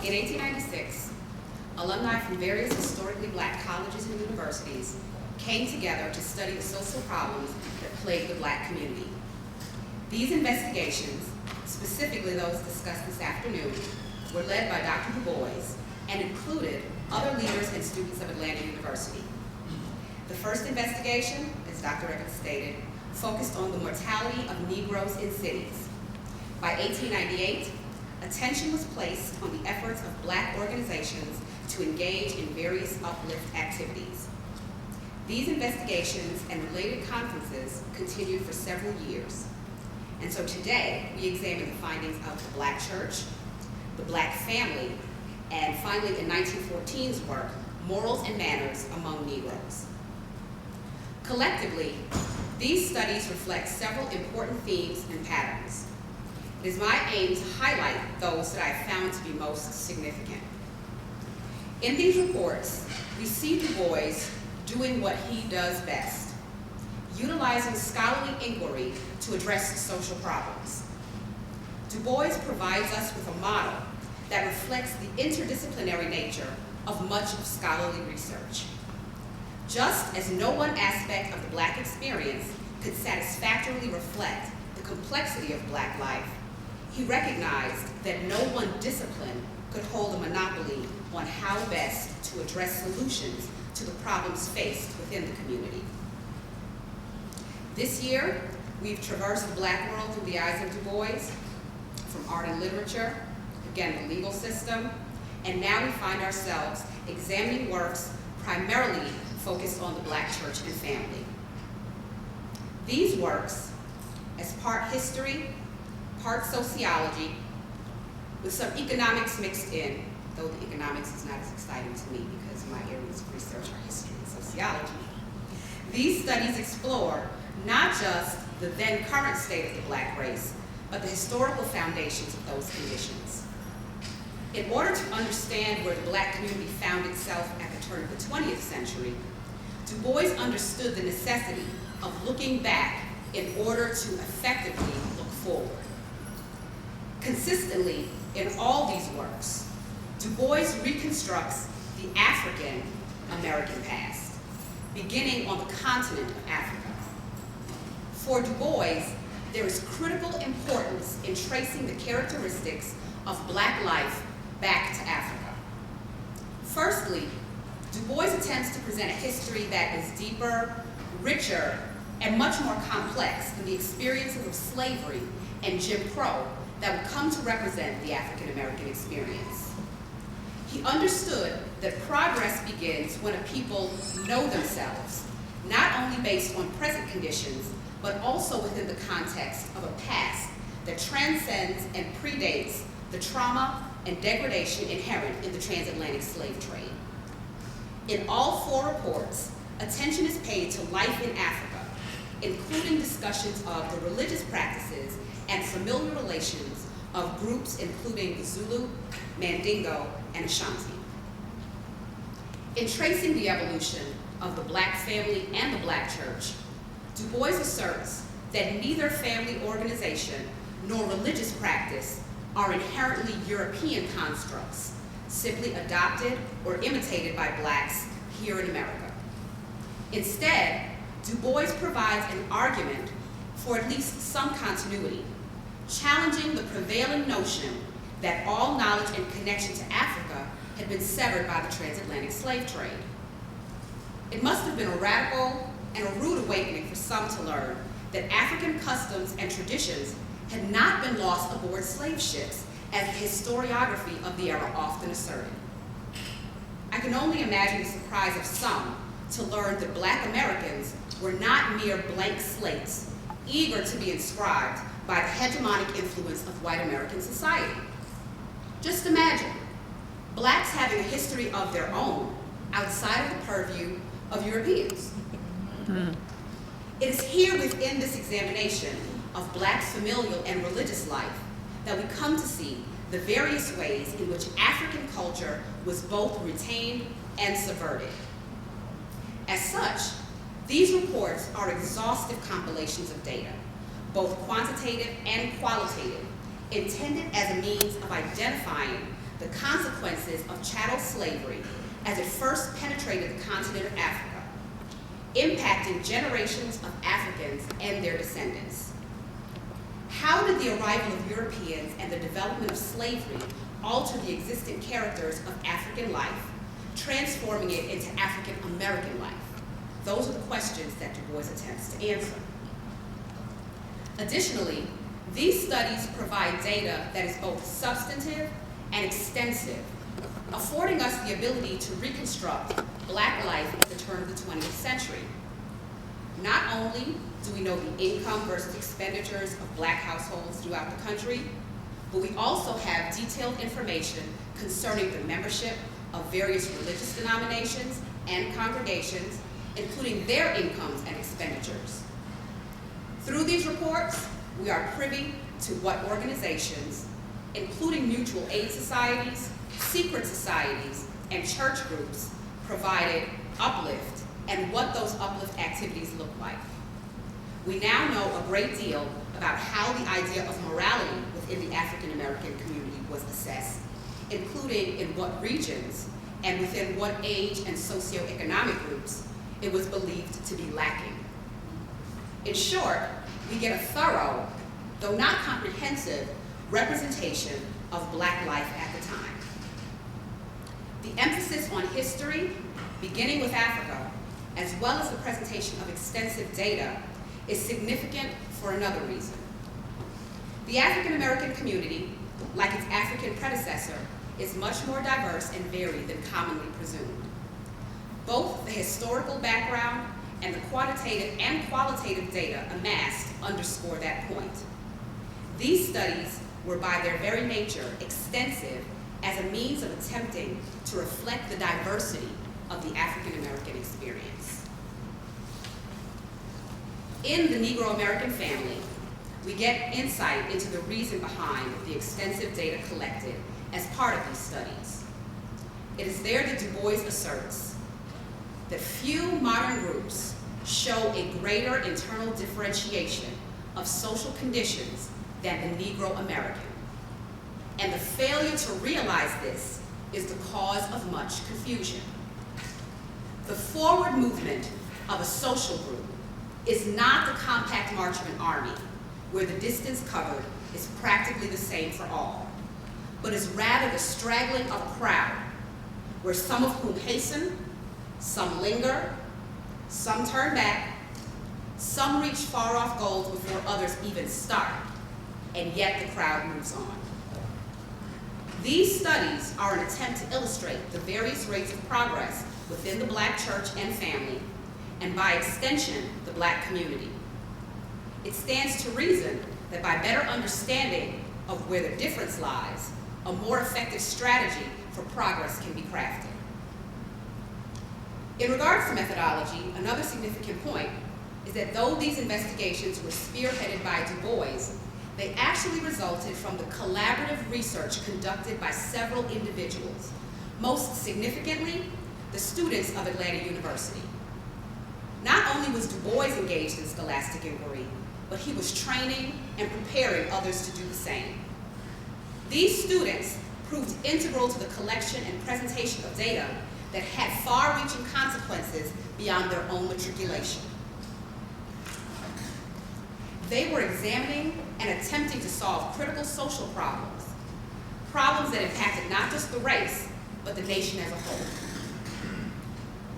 In 1896, alumni from various historically black colleges and universities came together to study the social problems that plagued the black community. These investigations, specifically those discussed this afternoon, were led by Dr. Du Bois and included other leaders and students of Atlanta University. The first investigation, as Dr. Evans stated, focused on the mortality of Negroes in cities. By 1898, attention was placed on the efforts of black organizations to engage in various uplift activities. These investigations and related conferences continued for several years. And so today, we examine the findings of the Black church, the Black family, and finally in 1914's work, Morals and Manners Among Negroes. Collectively, these studies reflect several important themes and patterns. It is my aim to highlight those that I have found to be most significant. In these reports, we see Du Bois doing what he does best, utilizing scholarly inquiry to address social problems. Du Bois provides us with a model that reflects the interdisciplinary nature of much of scholarly research. Just as no one aspect of the black experience could satisfactorily reflect the complexity of black life, he recognized that no one discipline could hold a monopoly on how best to address solutions to the problems faced within the community. This year, we've traversed the black world through the eyes of Du Bois, from art and literature, again, the legal system, and now we find ourselves examining works primarily focused on the black church and family. These works, as part history, part sociology, with some economics mixed in, though the economics is not as exciting to me because my areas of research are history and sociology. These studies explore not just the then current state of the black race, but the historical foundations of those conditions. In order to understand where the black community found itself at the turn of the 20th century, Du Bois understood the necessity of looking back in order to effectively look forward. Consistently, in all these works, Du Bois reconstructs the African American past, beginning on the continent of Africa. For Du Bois, there is critical importance in tracing the characteristics of black life back to Africa. Firstly, Du Bois attempts to present a history that is deeper, richer, and much more complex than the experiences of slavery and Jim Crow that would come to represent the African American experience. He understood that progress begins when a people know themselves, not only based on present conditions, but also within the context of a past that transcends and predates the trauma and degradation inherent in the transatlantic slave trade. In all four reports, attention is paid to life in Africa, including discussions of the religious practices and familial relations of groups including the Zulu, Mandingo, and Ashanti. In tracing the evolution of the black family and the black church, Du Bois asserts that neither family organization nor religious practice are inherently European constructs, simply adopted or imitated by blacks here in America. Instead, Du Bois provides an argument for at least some continuity, challenging the prevailing notion that all knowledge and connection to Africa had been severed by the transatlantic slave trade. It must have been a radical and a rude awakening for some to learn that African customs and traditions had not been lost aboard slave ships, as the historiography of the era often asserted. I can only imagine the surprise of some to learn that black Americans were not mere blank slates, eager to be inscribed by the hegemonic influence of white American society. Just imagine, blacks having a history of their own outside of the purview of Europeans. It is here within this examination of black familial and religious life that we come to see the various ways in which African culture was both retained and subverted. As such, these reports are exhaustive compilations of data, both quantitative and qualitative, intended as a means of identifying the consequences of chattel slavery as it first penetrated the continent of Africa, impacting generations of Africans and their descendants. How did the arrival of Europeans and the development of slavery alter the existing characters of African life, transforming it into African American life? Those are the questions that Du Bois attempts to answer. Additionally, these studies provide data that is both substantive and extensive, affording us the ability to reconstruct Black life at the turn of the 20th century. Not only do we know the income versus expenditures of Black households throughout the country, but we also have detailed information concerning the membership of various religious denominations and congregations, including their incomes and expenditures. Through these reports, we are privy to what organizations, including mutual aid societies, secret societies, and church groups, provided Uplift and what those Uplift activities look like. We now know a great deal about how the idea of morality within the African American community was assessed, including in what regions and within what age and socioeconomic groups it was believed to be lacking. In short, we get a thorough, though not comprehensive, representation of Black life at the time. The emphasis on history, beginning with Africa, as well as the presentation of extensive data, is significant for another reason. The African American community, like its African predecessor, is much more diverse and varied than commonly presumed. Both the historical background and the quantitative and qualitative data amassed underscore that point. These studies were by their very nature extensive as a means of attempting to reflect the diversity of the African American experience. In the Negro American family, we get insight into the reason behind the extensive data collected as part of these studies. It is there that Du Bois asserts that few modern groups show a greater internal differentiation of social conditions than the Negro American. And the failure to realize this is the cause of much confusion. The forward movement of a social group is not the compact march of an army, where the distance covered is practically the same for all, but is rather the straggling of a crowd, where some of whom hasten, some linger, some turn back, some reach far-off goals before others even start, and yet the crowd moves on. These studies are an attempt to illustrate the various rates of progress within the Black church and family, and by extension, the Black community. It stands to reason that by better understanding of where the difference lies, a more effective strategy for progress can be crafted. In regards to methodology, another significant point is that though these investigations were spearheaded by Du Bois, they actually resulted from the collaborative research conducted by several individuals, most significantly, the students of Atlanta University. Not only was Du Bois engaged in scholastic inquiry, but he was training and preparing others to do the same. These students proved integral to the collection and presentation of data that had far-reaching consequences beyond their own matriculation. They were examining and attempting to solve critical social problems, problems that impacted not just the race, but the nation as a whole.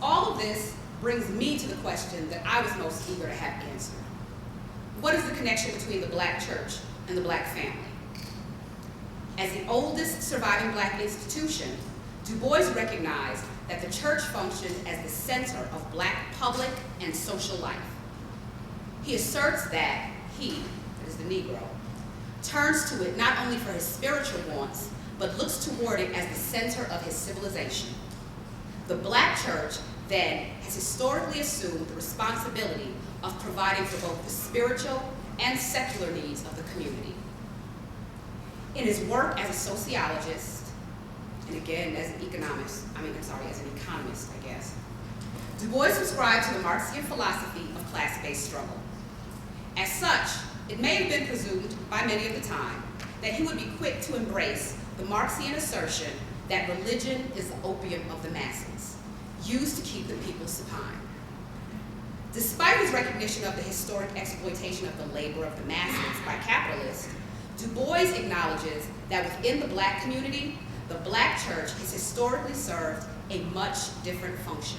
All of this brings me to the question that I was most eager to have answered. What is the connection between the Black church and the Black family? As the oldest surviving Black institution, Du Bois recognized that the church functioned as the center of Black public and social life. He asserts that he, that is the Negro, turns to it not only for his spiritual wants, but looks toward it as the center of his civilization. The Black church then has historically assumed the responsibility of providing for both the spiritual and secular needs of the community. In his work as a sociologist, and again as an economist, as an economist, I guess, Du Bois subscribed to the Marxian philosophy of class-based struggle. As such, it may have been presumed by many of the time that he would be quick to embrace the Marxian assertion that religion is the opium of the masses, used to keep the people supine. Despite his recognition of the historic exploitation of the labor of the masses by capitalists, Du Bois acknowledges that within the Black community, the Black church has historically served a much different function.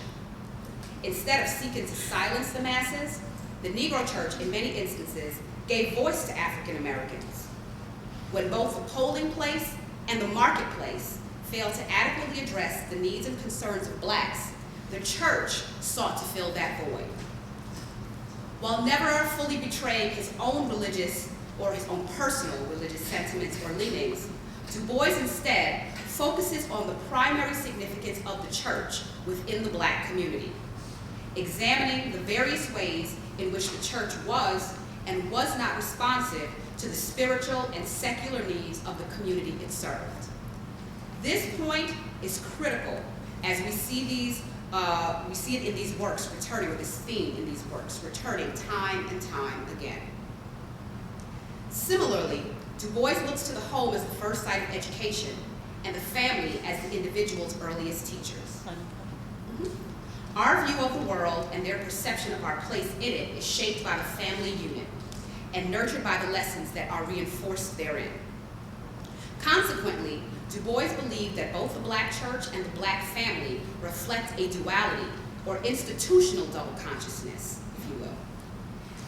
Instead of seeking to silence the masses, the Negro church in many instances gave voice to African Americans. When both the polling place and the marketplace failed to adequately address the needs and concerns of Blacks, the church sought to fill that void. While never fully betraying his own religious or his own personal religious sentiments or leanings, Du Bois instead focuses on the primary significance of the church within the Black community, examining the various ways in which the church was and was not responsive to the spiritual and secular needs of the community it served. This point is critical as we see it in these works returning, or this theme in these works returning time and time again. Similarly, Du Bois looks to the home as the first site of education and the family as the individual's earliest teachers. Our view of the world and their perception of our place in it is shaped by the family unit and nurtured by the lessons that are reinforced therein. Consequently, Du Bois believed that both the Black church and the Black family reflect a duality or institutional double consciousness, if you will.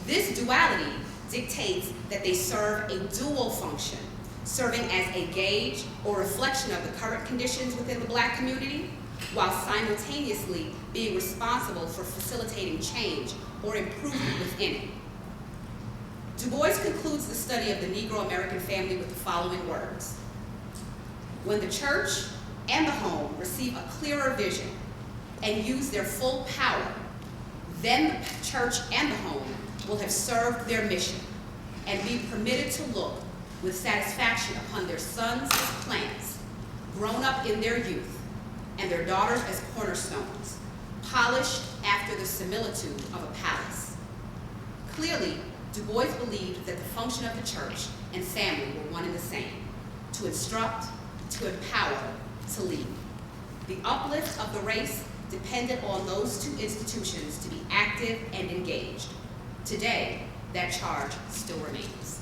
This duality dictates that they serve a dual function, serving as a gauge or reflection of the current conditions within the Black community, while simultaneously being responsible for facilitating change or improvement within it. Du Bois concludes the study of the Negro American family with the following words: when the church and the home receive a clearer vision and use their full power, then the church and the home will have served their mission and be permitted to look with satisfaction upon their sons as plants, grown up in their youth, and their daughters as cornerstones, polished after the similitude of a palace. Clearly, Du Bois believed that the function of the church and family were one and the same: to instruct, to empower, to lead. The uplift of the race depended on those two institutions to be active and engaged. Today, that charge still remains.